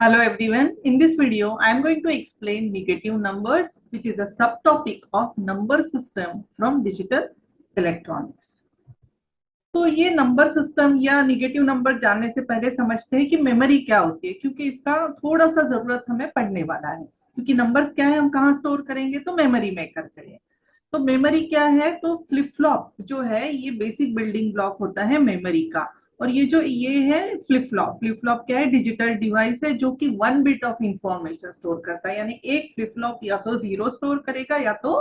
Hello everyone. In this video, I am going to explain negative numbers, which is a subtopic of number system from digital electronics. तो ये number system या negative number जानने से पहले समझते हैं कि मेमोरी क्या होती है, क्योंकि इसका थोड़ा सा जरूरत हमें पढ़ने वाला है। क्योंकि नंबर्स क्या है, हम कहाँ स्टोर करेंगे, तो मेमोरी में करते हैं। तो मेमोरी क्या है, तो फ्लिप फ्लॉप जो है ये बेसिक बिल्डिंग ब्लॉक होता है मेमोरी का। और ये है फ्लिप फ्लॉप क्या है, डिजिटल डिवाइस है जो कि 1 बिट ऑफ इंफॉर्मेशन स्टोर करता है। यानी एक फ्लिप फ्लॉप या तो 0 स्टोर करेगा या तो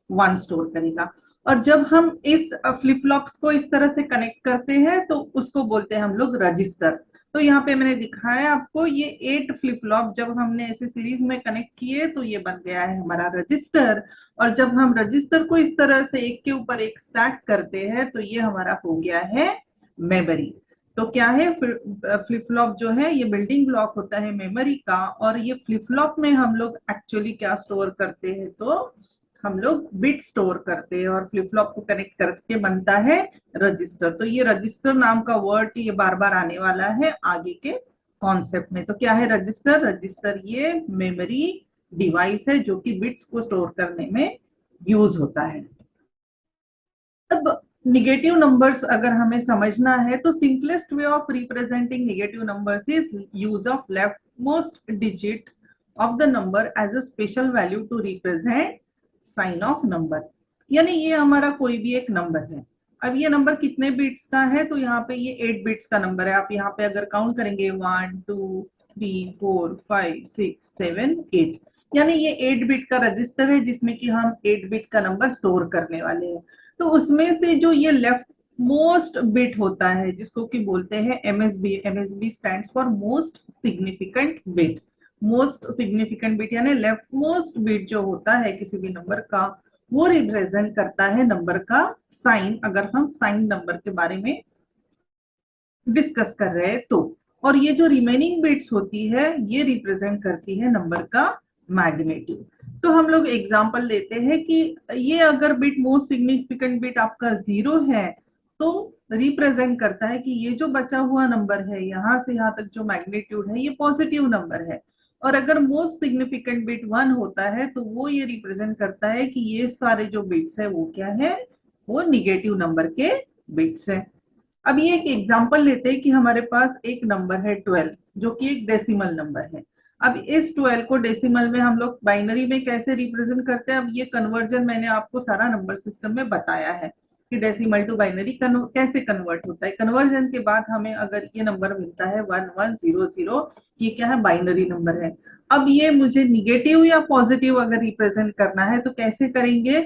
1 स्टोर करेगा। और जब हम इस फ्लिप फ्लॉप्स को इस तरह से कनेक्ट करते हैं तो उसको बोलते हैं हम लोग रजिस्टर। तो यहाँ पे मैंने दिखाया आपको ये 8 फ्लिप फ्लॉप जब हमने ऐसे सीरीज में कनेक्ट किए तो ये बन गया है हमारा रजिस्टर। और जब हम रजिस्टर को इस तरह से एक के ऊपर एक स्टैक करते हैं तो ये हमारा हो गया है मेमोरी। तो क्या है, फ्लिप फ्लॉप जो है ये बिल्डिंग ब्लॉक होता है मेमोरी का। और ये फ्लिप फ्लॉप में हम लोग एक्चुअली क्या स्टोर करते हैं, तो हम लोग बिट स्टोर करते हैं और फ्लिप फ्लॉप को कनेक्ट करके बनता है रजिस्टर। तो ये रजिस्टर नाम का वर्ड ये बार बार आने वाला है आगे के कॉन्सेप्ट में। तो क्या है रजिस्टर, रजिस्टर ये मेमोरी डिवाइस है जो कि बिट्स को स्टोर करने में यूज होता है। अब निगेटिव नंबर्स अगर हमें समझना है तो simplest way of representing negative numbers is use of left most digit of the number as a special value to represent sign of number. यानी ये हमारा कोई भी एक नंबर है। अब ये नंबर कितने बिट्स का है, तो यहाँ पे ये 8 बिट्स का नंबर है। आप यहाँ पे अगर काउंट करेंगे 1 2 3 4 5 6 7 8, यानी ये 8 बिट का रजिस्टर है जिसमें कि हम 8 बिट का नंबर स्टोर करने वाले हैं। तो उसमें से जो ये लेफ्ट मोस्ट बिट होता है जिसको कि बोलते हैं MSB, MSB stands for most significant bit. Most significant bit यानी लेफ्ट मोस्ट बिट जो होता है किसी भी नंबर का, वो रिप्रेजेंट करता है नंबर का साइन, अगर हम साइन नंबर के बारे में डिस्कस कर रहे हैं तो। और ये जो रिमेनिंग बिट्स होती है ये रिप्रेजेंट करती है नंबर का मैग्नीट्यूड। तो हम लोग एग्जांपल लेते हैं कि ये अगर बिट मोस्ट सिग्निफिकेंट बिट आपका 0 है तो रिप्रेजेंट करता है कि ये जो बचा हुआ नंबर है यहाँ से यहाँ तक जो मैग्नीट्यूड है ये पॉजिटिव नंबर है। और अगर मोस्ट सिग्निफिकेंट बिट 1 होता है तो वो ये रिप्रेजेंट करता है कि ये सारे जो बिट्स है वो क्या है, वो निगेटिव नंबर के बिट्स है। अब ये एक एग्जांपल लेते हैं कि हमारे पास एक नंबर है 12 जो कि एक डेसिमल नंबर है। अब इस 12 को डेसिमल में हम लोग बाइनरी में कैसे रिप्रेजेंट करते हैं, अब ये कन्वर्जन मैंने आपको सारा नंबर सिस्टम में बताया है कि डेसिमल टू बाइनरी कैसे कन्वर्ट होता है। कन्वर्जन के बाद हमें अगर ये नंबर मिलता है 1100, ये क्या है, बाइनरी नंबर है। अब ये मुझे निगेटिव या पॉजिटिव अगर रिप्रेजेंट करना है तो कैसे करेंगे,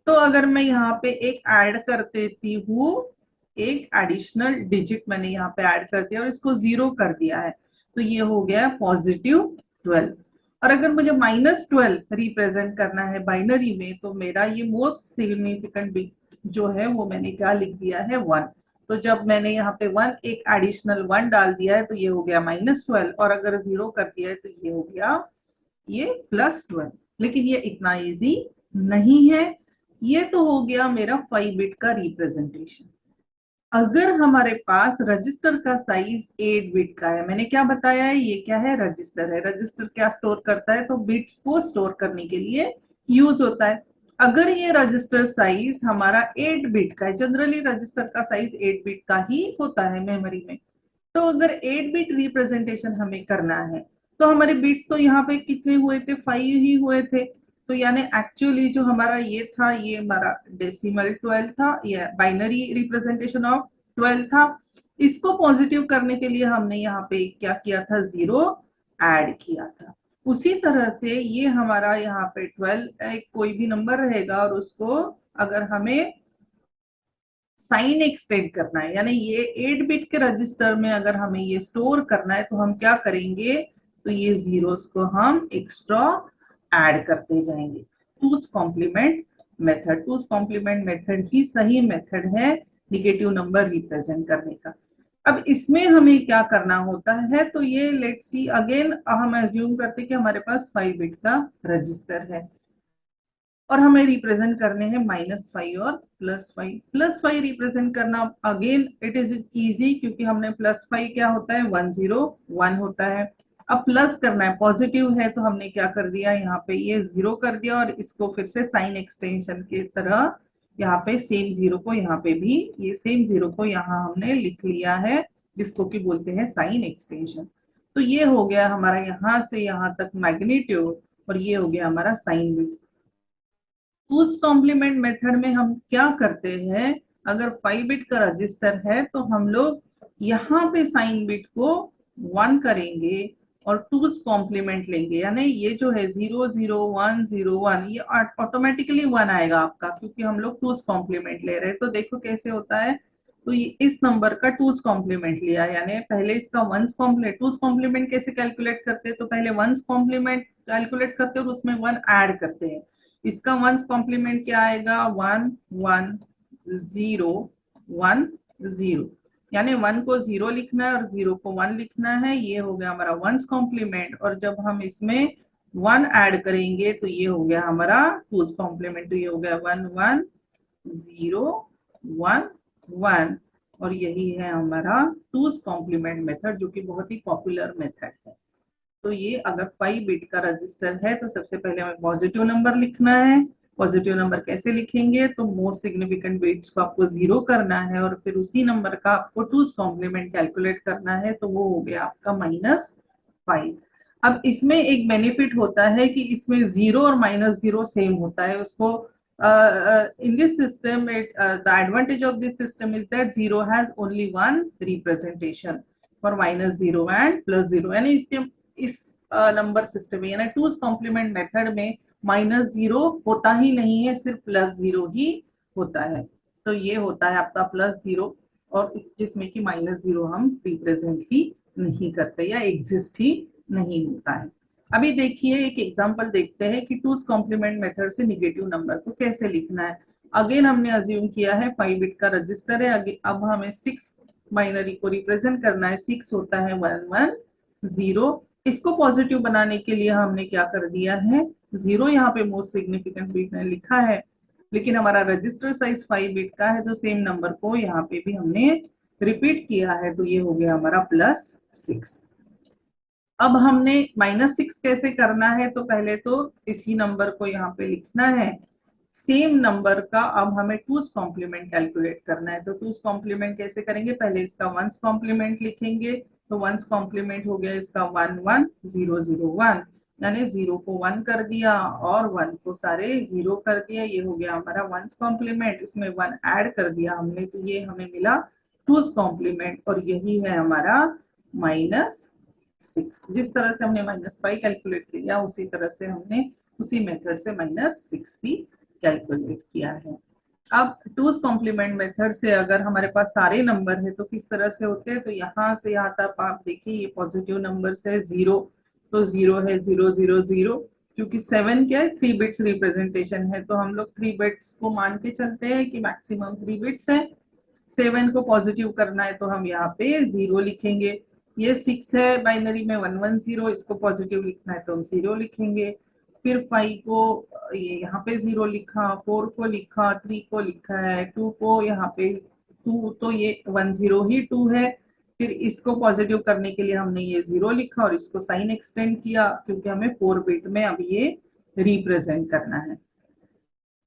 तो अगर मैं यहाँ पे एक ऐड कर देती हूँ, एक एडिशनल डिजिट मैंने यहाँ पे ऐड कर दिया और इसको 0 कर दिया है, तो ये हो गया +12। और अगर मुझे -12 रिप्रेजेंट करना है बाइनरी में तो मेरा ये मोस्ट सिग्निफिकेंट बिट जो है वो मैंने क्या लिख दिया है 1। तो जब मैंने यहाँ पे 1 एक एडिशनल 1 डाल दिया है तो ये हो गया -12, और अगर 0 कर दिया है तो ये हो गया ये +12। लेकिन ये इतना इजी नहीं है। ये तो हो गया मेरा 5 बिट का रिप्रेजेंटेशन। अगर हमारे पास रजिस्टर का साइज 8 बिट का है, मैंने क्या बताया है, ये क्या है, रजिस्टर है। रजिस्टर क्या स्टोर करता है, तो बिट्स को स्टोर करने के लिए यूज होता है। अगर ये रजिस्टर साइज हमारा 8 बिट का है, जनरली रजिस्टर का साइज 8 बिट का ही होता है मेमोरी में, तो अगर 8 बिट रिप्रेजेंटेशन हमें करना है तो हमारे बिट्स तो यहाँ पे कितने हुए थे, 5 ही हुए थे। तो यानी एक्चुअली जो हमारा ये था ये हमारा डेसिमल 12 था, या बाइनरी रिप्रेजेंटेशन ऑफ 12 था। इसको पॉजिटिव करने के लिए हमने यहाँ पे क्या किया था, 0 ऐड किया था। उसी तरह से ये हमारा यहाँ पे 12 एक कोई भी नंबर रहेगा और उसको अगर हमें साइन एक्सटेंड करना है, यानी ये 8 बिट के रजिस्टर में अगर हमें ये स्टोर करना है तो हम क्या करेंगे, तो ये जीरोस को हम एक्स्ट्रा ऐड करते जाएंगे। Two's complement method, two's complement method ही सही मेथड है निगेटिव नंबर रिप्रेजेंट करने का। अब इसमें हमें क्या करना होता है, तो ये लेट्स सी अगेन हम एज्यूम करते हैं कि हमारे पास 5 बिट का रजिस्टर है और हमें रिप्रेजेंट करने हैं -5 और +5। +5 रिप्रेजेंट करना अगेन इट इज इजी क्योंकि हमने +5 क्या होता है 101 होता है। अब प्लस करना है, पॉजिटिव है तो हमने क्या कर दिया, यहाँ पे ये जीरो कर दिया और इसको फिर से साइन एक्सटेंशन की तरह यहाँ पे सेम जीरो को यहाँ पे भी ये सेम जीरो को यहाँ हमने लिख लिया है, जिसको कि बोलते हैं साइन एक्सटेंशन। तो ये हो गया हमारा यहाँ से यहाँ तक मैग्नीट्यूड और ये हो गया हमारा sign bit. Two's complement method में हम क्या करते हैं, अगर 5 बिट का रजिस्टर है तो हम लोग यहाँ पे साइन बिट को 1 करेंगे और टूज कॉम्प्लीमेंट लेंगे, यानी ये जो है 0 0 1 0 1 ये ऑटोमेटिकली 1 आएगा आपका, क्योंकि हम लोग टूज कॉम्प्लीमेंट ले रहे हैं। तो देखो कैसे होता है, तो ये इस नंबर का टूज कॉम्प्लीमेंट लिया, यानी पहले इसका वंस कॉम्प्लीमेंट, टूज कॉम्प्लीमेंट कैसे कैलकुलेट करते हैं, तो पहले वंस कॉम्प्लीमेंट कैलकुलेट करते हैं और उसमें 1 ऐड करते हैं। इसका वंस कॉम्प्लीमेंट क्या आएगा, 1 1 0 1 0, यानी 1 को 0 लिखना है और 0 को 1 लिखना है। ये हो गया हमारा वंस कॉम्प्लीमेंट, और जब हम इसमें 1 ऐड करेंगे तो ये हो गया हमारा टूज कॉम्प्लीमेंट। तो ये हो गया 1 1 0 1 1, और यही है हमारा टूज कॉम्प्लीमेंट मेथड, जो कि बहुत ही पॉपुलर मेथड है। तो ये अगर 5 बिट का रजिस्टर है तो सबसे पहले हमें पॉजिटिव नंबर लिखना है। पॉजिटिव नंबर कैसे लिखेंगे, तो मोस्ट सिग्निफिकेंट बिट्स को आपको 0 करना है और फिर उसी नंबर का आपको टूज कॉम्प्लीमेंट कैलकुलेट करना है, तो वो हो गया आपका -5। अब इसमें एक बेनिफिट होता है कि इसमें 0 और -0 सेम होता है। उसको in this system the advantage of this system is that 0 has only one representation for -0 and +0, यानी इसके इस नंबर सिस्टम में, यानी टूज कॉम्प्लीमेंट मेथड में -0 होता ही नहीं है, सिर्फ +0 ही होता है। तो ये होता है आपका +0, और जिसमें कि -0 हम रिप्रेजेंट ही नहीं करते या एग्जिस्ट ही नहीं होता है। अभी देखिए एक एग्जांपल देखते हैं कि टूज कॉम्प्लीमेंट मेथड से निगेटिव नंबर को कैसे लिखना है। अगेन हमने अज्यूम किया है 5 बिट का रजिस्टर है, अब हमें 6 बाइनरी को रिप्रेजेंट करना है। 6 होता है 1 1 0। इसको पॉजिटिव बनाने के लिए हमने क्या कर दिया है, 0 यहाँ पे मोस्ट सिग्निफिकेंट बिट में लिखा है, लेकिन हमारा रजिस्टर साइज 5 बिट का है, तो सेम नंबर को यहाँ पे भी हमने रिपीट किया है, तो ये हो गया हमारा +6। अब हमने -6 कैसे करना है, तो पहले तो इसी नंबर को यहाँ पे लिखना है, सेम नंबर का अब हमें टूज कॉम्प्लीमेंट कैलकुलेट करना है। तो टूज कॉम्प्लीमेंट कैसे करेंगे, पहले इसका वंस कॉम्प्लीमेंट लिखेंगे। तो वंस कॉम्प्लीमेंट हो गया इसका 1 1 0 0 1, यानी 0 को 1 कर दिया और 1 को सारे 0 कर दिया। ये हो गया हमारा वंस कॉम्प्लीमेंट, इसमें 1 ऐड कर दिया हमने, तो ये हमें मिला टूज कॉम्प्लीमेंट, और यही है हमारा -6। जिस तरह से हमने -5 कैलकुलेट किया उसी तरह से हमने उसी मेथड से -6 भी कैलकुलेट किया है। अब टूज कॉम्प्लीमेंट मेथड से अगर हमारे पास सारे नंबर है तो किस तरह से होते हैं, तो यहाँ से यहाँ तक आप देखिए ये पॉजिटिव नंबर है 0, तो 0 है 0 0 0, क्योंकि 7 क्या है 3 बिट्स रिप्रेजेंटेशन है, तो हम लोग 3 बिट्स को मान के चलते हैं कि मैक्सिमम 3 बिट्स है। 7 को पॉजिटिव करना है तो हम यहाँ पे 0 लिखेंगे। ये 6 है बाइनरी में 1 1 0, इसको पॉजिटिव लिखना है तो हम 0 लिखेंगे। फिर 5 को ये यहाँ पे 0 लिखा, 4 को लिखा, 3 को लिखा है, 2 को यहाँ पे 2, तो ये 1 0 ही 2 है। फिर इसको पॉजिटिव करने के लिए हमने ये 0 लिखा और इसको साइन एक्सटेंड किया, क्योंकि हमें 4 बिट में अब ये रिप्रेजेंट करना है।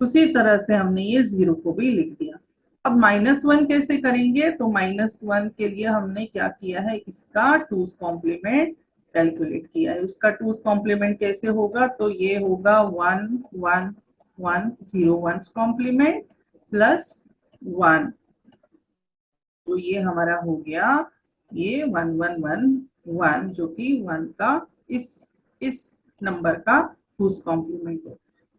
उसी तरह से हमने ये 0 को भी लिख दिया। अब -1 कैसे करेंगे, तो -1 के लिए हमने क्या किया है, इसका टूज कॉम्प्लीमेंट कैलकुलेट किया है। उसका टूज कॉम्प्लीमेंट कैसे होगा, तो ये होगा 1 1 1 0 1 कॉम्प्लीमेंट +1, तो ये हमारा हो गया ये 1 1 1 1, जो कि 1 का इस नंबर का टूज कॉम्प्लीमेंट है।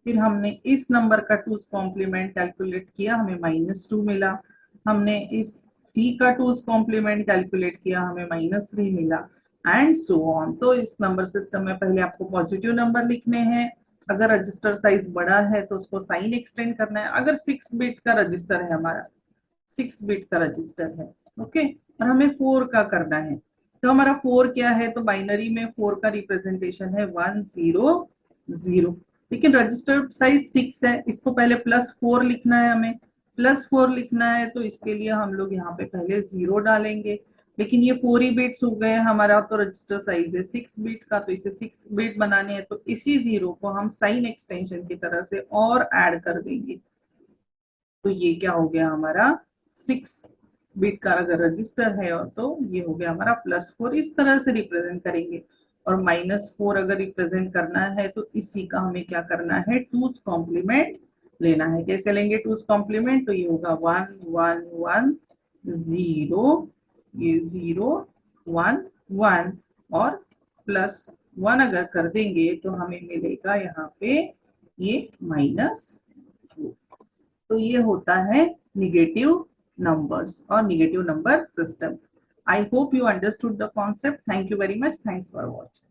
फिर हमने इस नंबर का टूज कॉम्प्लीमेंट कैलकुलेट किया, हमें -2 मिला। हमने इस 3 का टूज कॉम्प्लीमेंट कैलकुलेट किया, हमें -3 मिला, एंड सो ऑन। तो इस नंबर सिस्टम में पहले आपको पॉजिटिव नंबर लिखने हैं। अगर रजिस्टर साइज बड़ा है तो उसको साइन एक्सटेंड करना है। अगर 6 बिट का रजिस्टर है, हमारा 6 बिट का रजिस्टर है, ओके, और हमें 4 का करना है, तो हमारा 4 क्या है, तो बाइनरी में 4 का रिप्रेजेंटेशन है 1 0 0, लेकिन रजिस्टर साइज 6 है, इसको पहले +4 लिखना है। हमें +4 लिखना है तो इसके लिए हम लोग यहाँ पे पहले 0 डालेंगे, लेकिन ये 4 ही बिट्स हो गए, हमारा तो रजिस्टर साइज है 6 बिट का, तो इसे 6 बिट बनाने हैं तो इसी जीरो को हम साइन एक्सटेंशन की तरह से और ऐड कर देंगे। तो ये क्या हो गया हमारा 6 बिट का अगर रजिस्टर है और तो ये हो गया हमारा +4, इस तरह से रिप्रेजेंट करेंगे। और -4 अगर रिप्रेजेंट करना है तो इसी का हमें क्या करना है, 2's कॉम्प्लीमेंट लेना है। कैसे लेंगे 2's कॉम्प्लीमेंट, तो ये होगा 1 1 1 0, ये 0 1 1 और +1 अगर कर देंगे तो हमें मिलेगा यहाँ पे ये -2। तो ये होता है निगेटिव नंबर्स और negative number system. I hope you understood the concept. Thank you very much. Thanks for watching.